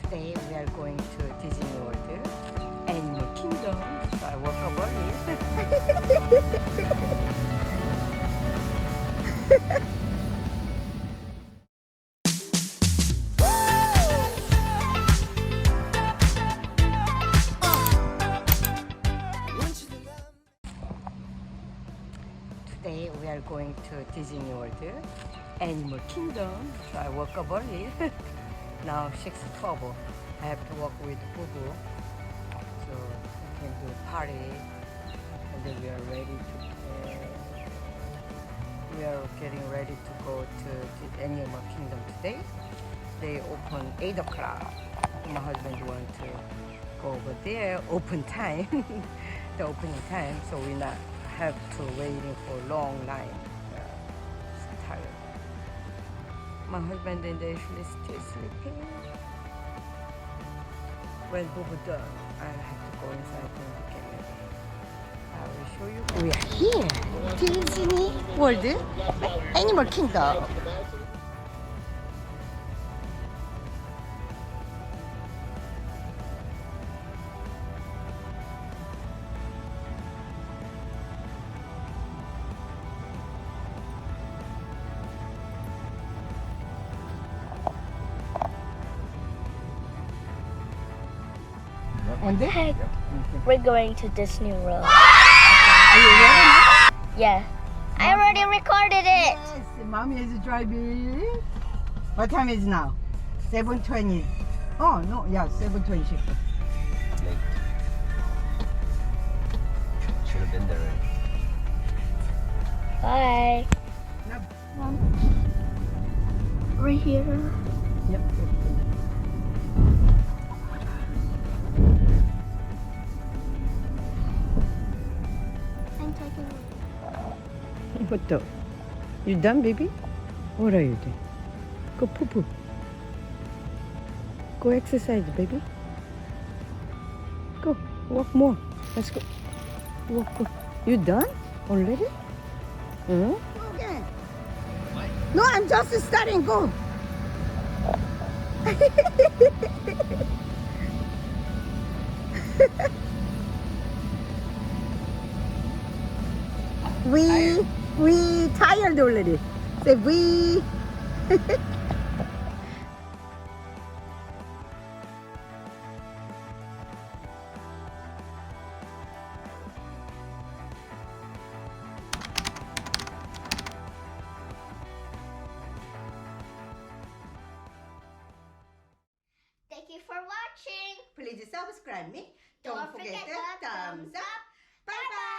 Today we are going to Disney World, Animal Kingdom. So I woke up early. Today we are going to Disney World, Animal Kingdom. So I woke up early. Now 6:12. I have to walk with Bubu, so we can do party, and then we are ready to. We are getting ready to go to the Animal Kingdom today. They open 8 o'clock. My husband wants to go over there. Open time, the opening time, so we not have to waiting for long line. So tired. My husband and Ashley still sleeping. When Bubu done, I have to go inside and get ready. I will show you. We are here, Disney World, Animal Kingdom. On there? Hey, we're going to Disney World. Are you ready now? Yeah. I already recorded it. Yes, mommy is driving. What time is now? 7:20. Oh no, yeah, 7:26. Late. Should have been there already. Bye. We're here. Yep. I'm taking What the? You done, baby? What are you doing? Go poo poo. Go exercise, baby. Go walk more. Let's go. Walk. Go. You done already? Go again. No, I'm just starting. Go. We tired already. Say we. Thank you for watching. Please subscribe me. Don't forget the thumbs up. Bye bye.